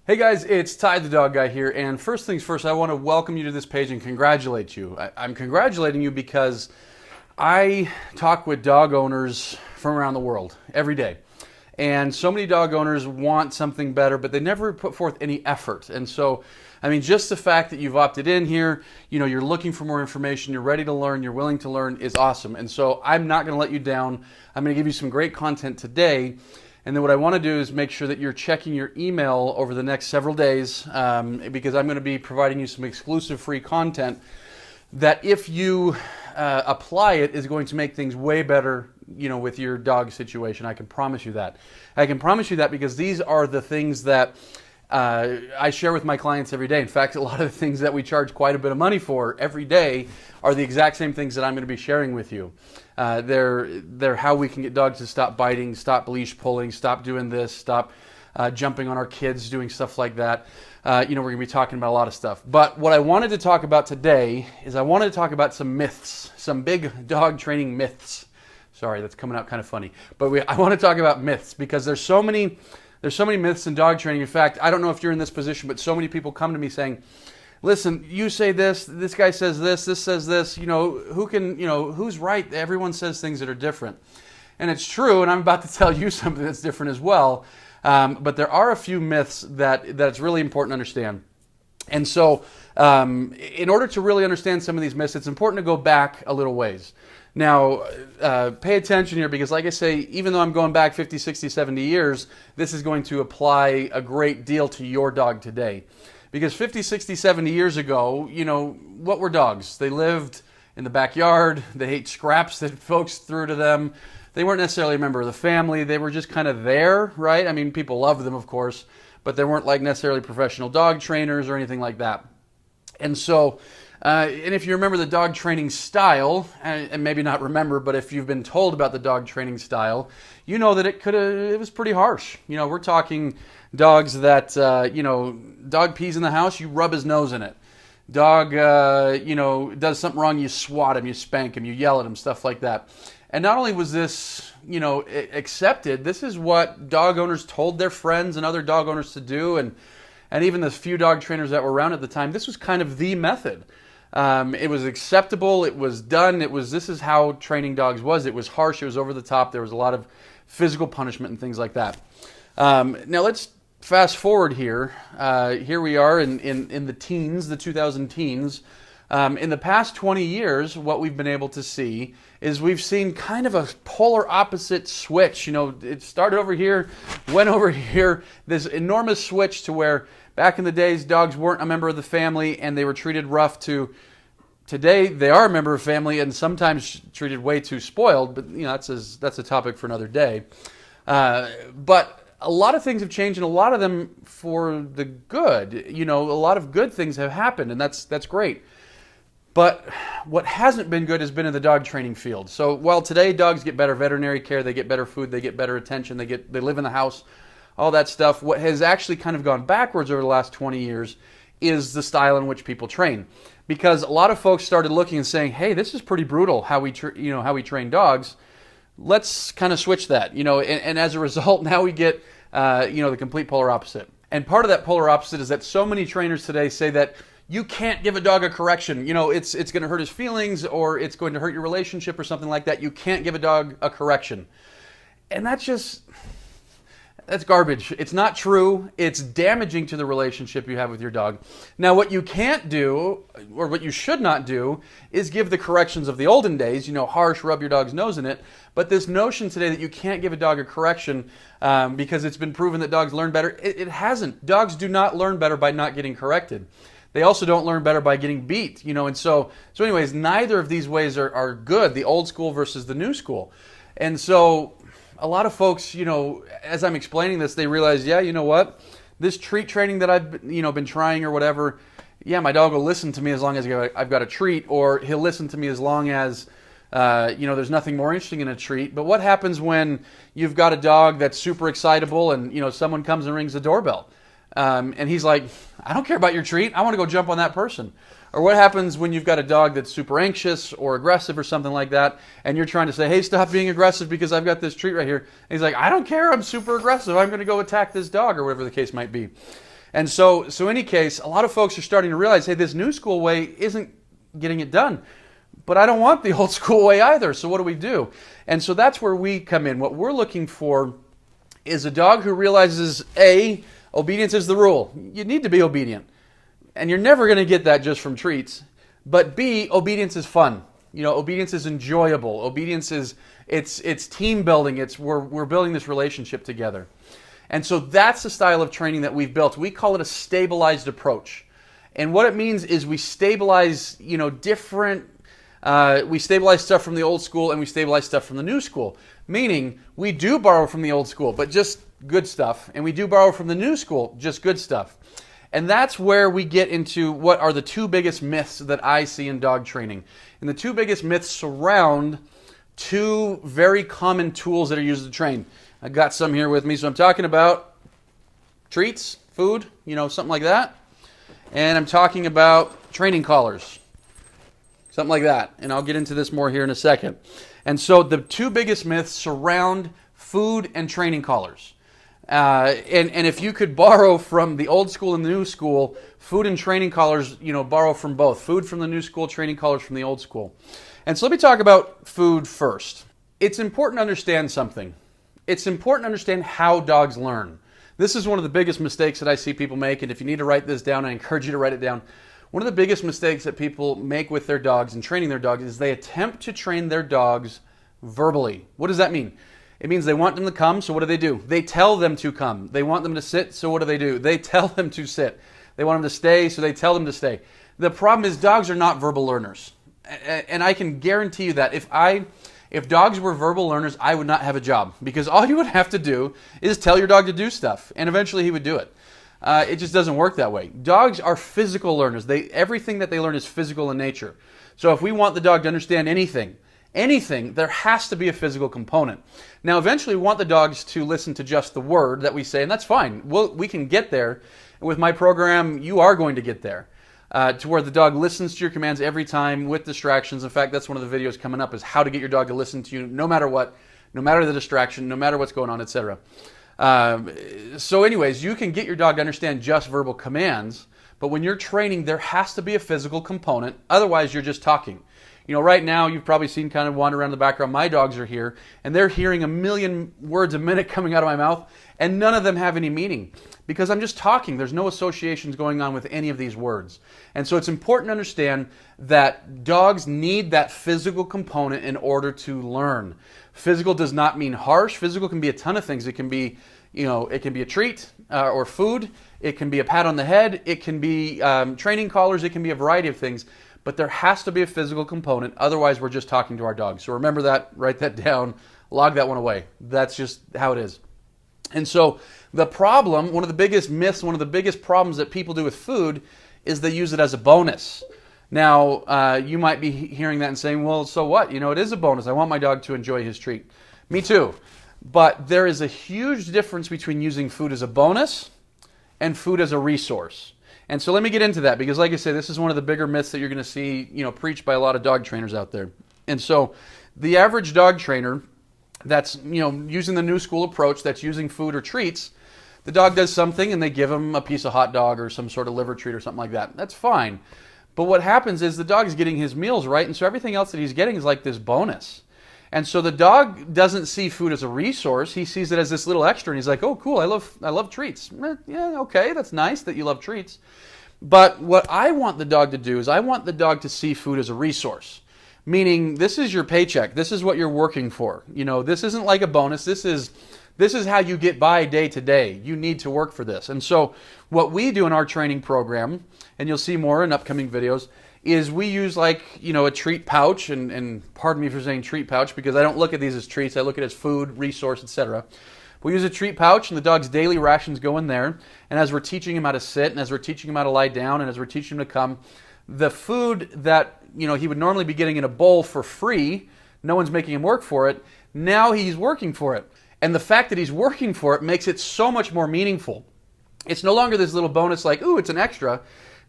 Hey guys, it's Ty the Dog Guy here, and first things first, I want to welcome you to this page and congratulate you. I'm congratulating you because I talk with dog owners from around the world every day. And so many dog owners want something better, but they never put forth any effort. And so, I mean, just the fact that you've opted in here, you're looking for more information, you're ready to learn, you're willing to learn is awesome. And so I'm not going to let you down. I'm going to give you some great content today. And then what I want to do is make sure that you're checking your email over the next several days because I'm going to be providing you some exclusive free content that if you apply it is going to make things way better, with your dog situation. I can promise you that. I can promise you that because these are the things that I share with my clients every day. In fact, a lot of the things that we charge quite a bit of money for every day are the exact same things that I'm going to be sharing with you. They're how we can get dogs to stop biting, stop leash pulling, stop doing this, stop jumping on our kids, doing stuff like that. We're going to be talking about a lot of stuff. But what I wanted to talk about today is I wanted to talk about some myths, some big dog training myths. Sorry, that's coming out kind of funny. But I want to talk about myths because there's so many myths in dog training. In fact, I don't know if you're in this position, but so many people come to me saying, listen, you say this guy says this says this, who's right? Everyone says things that are different. And it's true, and I'm about to tell you something that's different as well. But there are a few myths that it's really important to understand. And so in order to really understand some of these myths, it's important to go back a little ways. Now, pay attention here because like I say, even though I'm going back 50, 60, 70 years, this is going to apply a great deal to your dog today. Because 50, 60, 70 years ago, what were dogs? They lived in the backyard. They ate scraps that folks threw to them. They weren't necessarily a member of the family. They were just kind of there, right? I mean, people loved them, of course, but they weren't like necessarily professional dog trainers or anything like that. And so, and if you remember the dog training style, and maybe not remember, but if you've been told about the dog training style, you know that it was pretty harsh. We're talking dogs that, dog pees in the house, you rub his nose in it. Dog, does something wrong, you swat him, you spank him, you yell at him, stuff like that. And not only was this, accepted, this is what dog owners told their friends and other dog owners to do, and even the few dog trainers that were around at the time, this was kind of the method. It was acceptable, it was done, this is how training dogs was. It was harsh, it was over the top, there was a lot of physical punishment and things like that. Now let's fast forward here. Here we are in the teens, the 2000 teens. In the past 20 years, what we've been able to see is we've seen kind of a polar opposite switch. It started over here, went over here, this enormous switch to where back in the days, dogs weren't a member of the family and they were treated rough to today, they are a member of family and sometimes treated way too spoiled, but that's a topic for another day. But a lot of things have changed and a lot of them for the good. A lot of good things have happened and that's great. But what hasn't been good has been in the dog training field. So while today dogs get better veterinary care, they get better food, they get better attention, they live in the house, all that stuff, what has actually kind of gone backwards over the last 20 years is the style in which people train. Because a lot of folks started looking and saying, hey, this is pretty brutal how we train dogs. Let's kind of switch that, and as a result, now we get, the complete polar opposite. And part of that polar opposite is that so many trainers today say that you can't give a dog a correction. It's going to hurt his feelings or it's going to hurt your relationship or something like that. You can't give a dog a correction. And that's garbage. It's not true. It's damaging to the relationship you have with your dog. Now, what you can't do, or what you should not do, is give the corrections of the olden days, harsh, rub your dog's nose in it. But this notion today that you can't give a dog a correction because it's been proven that dogs learn better, it hasn't. Dogs do not learn better by not getting corrected. They also don't learn better by getting beat, and so anyways, neither of these ways are good, the old school versus the new school. And so a lot of folks, as I'm explaining this, they realize, yeah, you know what? This treat training that I've been trying or whatever, yeah, my dog will listen to me as long as I've got a treat, or he'll listen to me as long as there's nothing more interesting in a treat. But what happens when you've got a dog that's super excitable and someone comes and rings the doorbell? And he's like, I don't care about your treat. I want to go jump on that person. Or what happens when you've got a dog that's super anxious or aggressive or something like that, and you're trying to say, hey, stop being aggressive because I've got this treat right here. And he's like, I don't care. I'm super aggressive. I'm going to go attack this dog, or whatever the case might be. And so in any case, a lot of folks are starting to realize, hey, this new school way isn't getting it done. But I don't want the old school way either, so what do we do? And so that's where we come in. What we're looking for is a dog who realizes, A, obedience is the rule. You need to be obedient. And you're never going to get that just from treats. But B, obedience is fun. You know, obedience is enjoyable. Obedience is, it's team building. We're building this relationship together. And so that's the style of training that we've built. We call it a stabilized approach. And what it means is we stabilize, we stabilize stuff from the old school and we stabilize stuff from the new school. Meaning, we do borrow from the old school, but just good stuff. And we do borrow from the new school, just good stuff. And that's where we get into what are the two biggest myths that I see in dog training. And the two biggest myths surround two very common tools that are used to train. I got some here with me, so I'm talking about treats, food, something like that. And I'm talking about training collars, something like that. And I'll get into this more here in a second. And so the two biggest myths surround food and training collars. And if you could borrow from the old school and the new school, food and training collars, borrow from both. Food from the new school, training collars from the old school. And so let me talk about food first. It's important to understand something. It's important to understand how dogs learn. This is one of the biggest mistakes that I see people make, and if you need to write this down, I encourage you to write it down. One of the biggest mistakes that people make with their dogs and training their dogs is they attempt to train their dogs verbally. What does that mean? It means they want them to come, so what do? They tell them to come. They want them to sit, so what do? They tell them to sit. They want them to stay, so they tell them to stay. The problem is dogs are not verbal learners. And I can guarantee you that if dogs were verbal learners, I would not have a job. Because all you would have to do is tell your dog to do stuff, and eventually he would do it. It just doesn't work that way. Dogs are physical learners. Everything that they learn is physical in nature. So if we want the dog to understand anything, there has to be a physical component. Now, eventually we want the dogs to listen to just the word that we say, and that's fine. We can get there. With my program, you are going to get there. To where the dog listens to your commands every time with distractions. In fact, that's one of the videos coming up, is how to get your dog to listen to you no matter what, no matter the distraction, no matter what's going on, etc. So anyways, you can get your dog to understand just verbal commands, but when you're training, there has to be a physical component. Otherwise, you're just talking. Right now, you've probably seen kind of wander around the background. My dogs are here, and they're hearing 1 million words a minute coming out of my mouth, and none of them have any meaning because I'm just talking. There's no associations going on with any of these words. And so it's important to understand that dogs need that physical component in order to learn. Physical does not mean harsh. Physical can be a ton of things. It can be, it can be a treat or food. It can be a pat on the head. It can be training collars. It can be a variety of things. But there has to be a physical component. Otherwise, we're just talking to our dogs. So remember that. Write that down. Log that one away. That's just how it is. And so the problem, one of the biggest myths, one of the biggest problems that people do with food is they use it as a bonus. Now, you might be hearing that and saying, well, so what? It is a bonus. I want my dog to enjoy his treat. Me too. But there is a huge difference between using food as a bonus and food as a resource. And so let me get into that because, like I said, this is one of the bigger myths that you're going to see, preached by a lot of dog trainers out there. And so the average dog trainer that's, using the new school approach, that's using food or treats, the dog does something and they give him a piece of hot dog or some sort of liver treat or something like that. That's fine. But what happens is the dog is getting his meals right, and so everything else that he's getting is like this bonus. And so the dog doesn't see food as a resource. He sees it as this little extra, and he's like, oh, cool, I love treats. Yeah, okay, that's nice that you love treats. But what I want the dog to do is I want the dog to see food as a resource. Meaning, this is your paycheck. This is what you're working for. This isn't like a bonus. This is how you get by day to day. You need to work for this. And so what we do in our training program, and you'll see more in upcoming videos, is we use a treat pouch, and pardon me for saying treat pouch because I don't look at these as treats. I look at it as food, resource, etc. We use a treat pouch, and the dog's daily rations go in there. And as we're teaching him how to sit, and as we're teaching him how to lie down, and as we're teaching him to come, the food that he would normally be getting in a bowl for free, no one's making him work for it, now he's working for it. And the fact that he's working for it makes it so much more meaningful. It's no longer this little bonus like, ooh, it's an extra.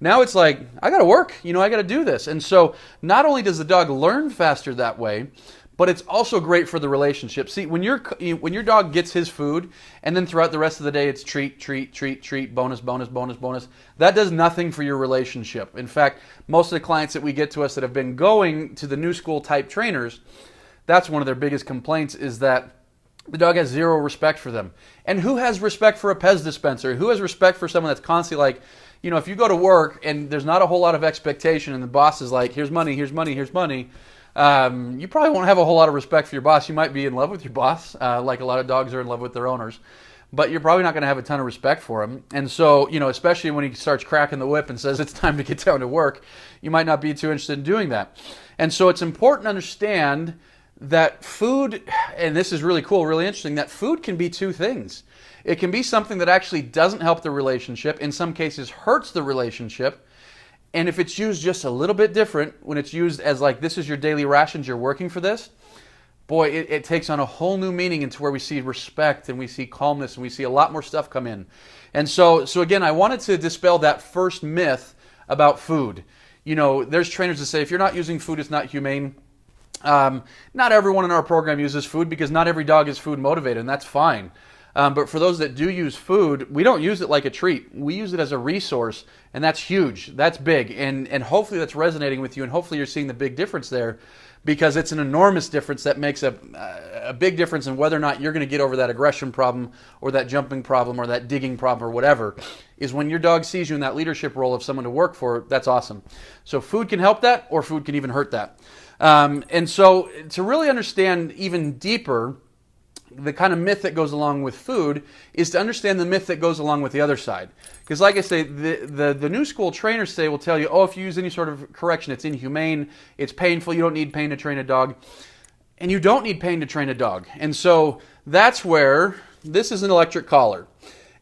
Now it's like, I got to work, I got to do this. And so not only does the dog learn faster that way, but it's also great for the relationship. See, when your dog gets his food, and then throughout the rest of the day it's treat, treat, treat, treat, bonus, bonus, bonus, bonus, that does nothing for your relationship. In fact, most of the clients that we get to us that have been going to the new school type trainers, that's one of their biggest complaints, is that the dog has zero respect for them. And who has respect for a Pez dispenser? Who has respect for someone that's constantly like, if you go to work and there's not a whole lot of expectation and the boss is like, here's money, here's money, here's money, you probably won't have a whole lot of respect for your boss. You might be in love with your boss, like a lot of dogs are in love with their owners, but you're probably not going to have a ton of respect for him. And so, especially when he starts cracking the whip and says it's time to get down to work, you might not be too interested in doing that. And so it's important to understand that food, and this is really cool, really interesting, that food can be two things. It can be something that actually doesn't help the relationship, in some cases hurts the relationship, and if it's used just a little bit different, when it's used as like, this is your daily rations, you're working for this, boy, it takes on a whole new meaning into where we see respect and we see calmness and we see a lot more stuff come in. And so again, I wanted to dispel that first myth about food. There's trainers that say, if you're not using food, it's not humane. Not everyone in our program uses food because not every dog is food motivated, and that's fine. But for those that do use food, we don't use it like a treat. We use it as a resource, and that's huge. That's big, and hopefully that's resonating with you, and hopefully you're seeing the big difference there, because it's an enormous difference that makes a big difference in whether or not you're going to get over that aggression problem or that jumping problem or that digging problem or whatever, is when your dog sees you in that leadership role of someone to work for. That's awesome. So food can help that, or food can even hurt that. And so to really understand even deeper the kind of myth that goes along with food is to understand the myth that goes along with the other side. Because like I say, the new school trainers will tell you, oh, if you use any sort of correction, it's inhumane, it's painful, you don't need pain to train a dog. And you don't need pain to train a dog. And so that's where this is an electric collar.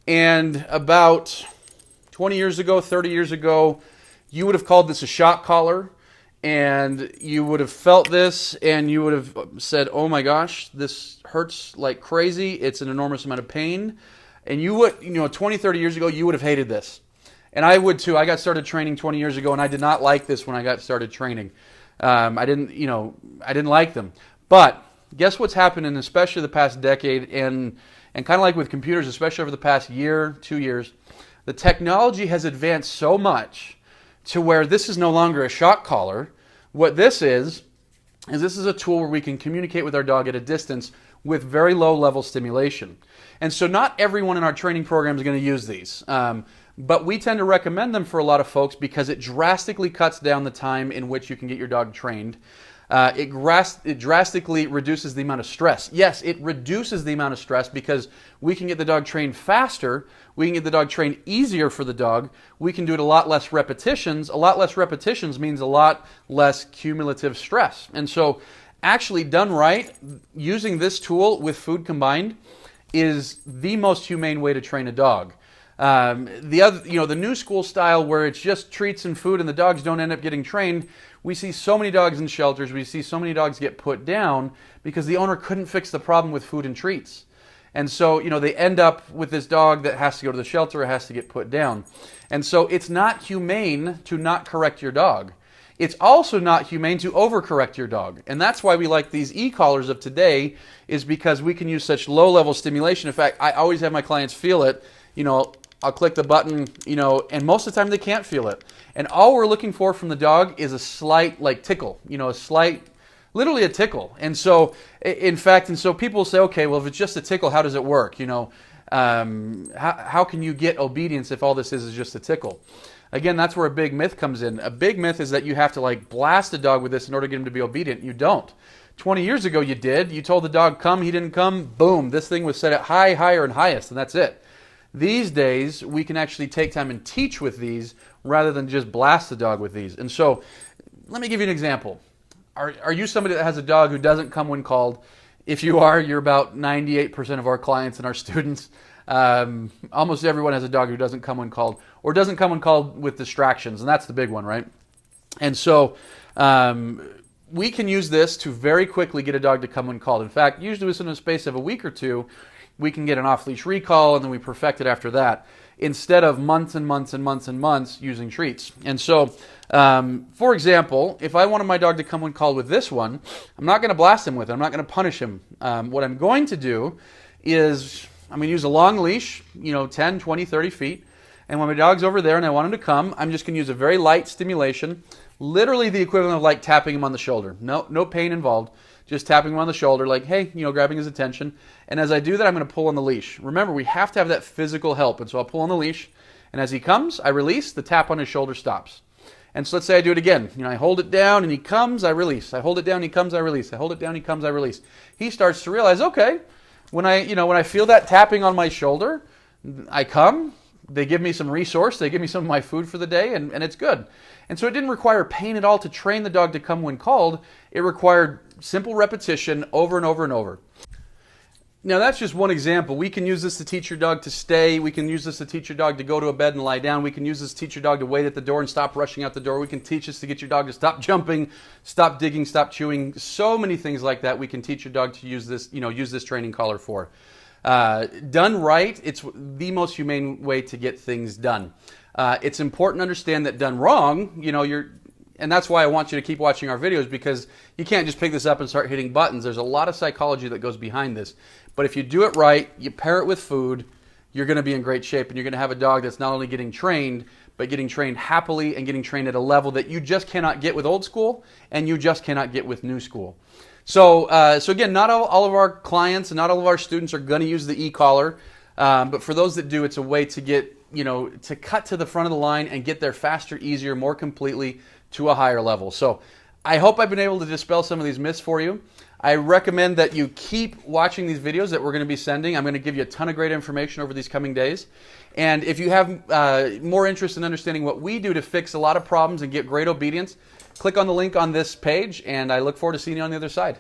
And about 20 years ago, 30 years ago, you would have called this a shock collar. And you would have felt this and you would have said, oh my gosh, this hurts like crazy. It's an enormous amount of pain. And you would, 20, 30 years ago, you would have hated this. And I would too. I got started training 20 years ago and I did not like this when I got started training. I didn't like them. But guess what's happened in especially the past decade and kind of like with computers, especially over the past year, 2 years, the technology has advanced so much to where this is no longer a shock collar. What this is this is a tool where we can communicate with our dog at a distance with very low level stimulation. And so not everyone in our training program is going to use these. But we tend to recommend them for a lot of folks because it drastically cuts down the time in which you can get your dog trained. It drastically reduces the amount of stress. Yes, it reduces the amount of stress because we can get the dog trained faster. We can get the dog trained easier for the dog. We can do it a lot less repetitions. A lot less repetitions means a lot less cumulative stress. And so actually done right, using this tool with food combined is the most humane way to train a dog. The new school style where it's just treats and food and the dogs don't end up getting trained, we see so many dogs in shelters, we see so many dogs get put down because the owner couldn't fix the problem with food and treats. And so, they end up with this dog that has to go to the shelter or has to get put down. And so it's not humane to not correct your dog. It's also not humane to overcorrect your dog. And that's why we like these e-collars of today, is because we can use such low-level stimulation. In fact, I always have my clients feel it. I'll click the button, and most of the time they can't feel it. And all we're looking for from the dog is a slight, tickle, literally a tickle. And so, so people say, okay, well, if it's just a tickle, how does it work? How can you get obedience if all this is just a tickle? Again, that's where a big myth comes in. A big myth is that you have to blast a dog with this in order to get him to be obedient. You don't. 20 years ago you did. You told the dog come, he didn't come, boom, this thing was set at high, higher, and highest, and that's it. These days, we can actually take time and teach with these rather than just blast the dog with these. And so, let me give you an example. Are you somebody that has a dog who doesn't come when called? If you are, you're about 98% of our clients and our students. Almost everyone has a dog who doesn't come when called, or doesn't come when called with distractions, and that's the big one, right? And so, we can use this to very quickly get a dog to come when called. In fact, usually within a space of a week or two, we can get an off-leash recall, and then we perfect it after that. instead of months and months and months and months using treats. And so, for example, if I wanted my dog to come when called with this one, I'm not going to blast him with it. I'm not going to punish him. What I'm going to do is I'm going to use a long leash, 10, 20, 30 feet. And when my dog's over there and I want him to come, I'm just going to use a very light stimulation, literally the equivalent of like tapping him on the shoulder. No pain involved. Just tapping him on the shoulder like, hey, grabbing his attention. And as I do that, I'm going to pull on the leash. Remember, we have to have that physical help. And so I'll pull on the leash. And as he comes, I release. The tap on his shoulder stops. And so let's say I do it again. I hold it down and he comes, I release. I hold it down, he comes, I release. I hold it down, he comes, I release. He starts to realize, okay, when I feel that tapping on my shoulder, I come. They give me some resource. They give me some of my food for the day, and it's good. And so it didn't require pain at all to train the dog to come when called. It required simple repetition over and over and over. Now that's just one example. We can use this to teach your dog to stay. We can use this to teach your dog to go to a bed and lie down. We can use this to teach your dog to wait at the door and stop rushing out the door. We can teach this to get your dog to stop jumping, stop digging, stop chewing. So many things like that we can teach your dog to use this training collar for. Done right, it's the most humane way to get things done. It's important to understand that done wrong, and that's why I want you to keep watching our videos, because you can't just pick this up and start hitting buttons. There's a lot of psychology that goes behind this. But if you do it right, you pair it with food, you're going to be in great shape, and you're going to have a dog that's not only getting trained, but getting trained happily and getting trained at a level that you just cannot get with old school and you just cannot get with new school. So again, not all of our clients and not all of our students are going to use the e-collar, but for those that do, it's a way to get, to cut to the front of the line and get there faster, easier, more completely to a higher level. So I hope I've been able to dispel some of these myths for you. I recommend that you keep watching these videos that we're going to be sending. I'm going to give you a ton of great information over these coming days. And if you have more interest in understanding what we do to fix a lot of problems and get great obedience, click on the link on this page, and I look forward to seeing you on the other side.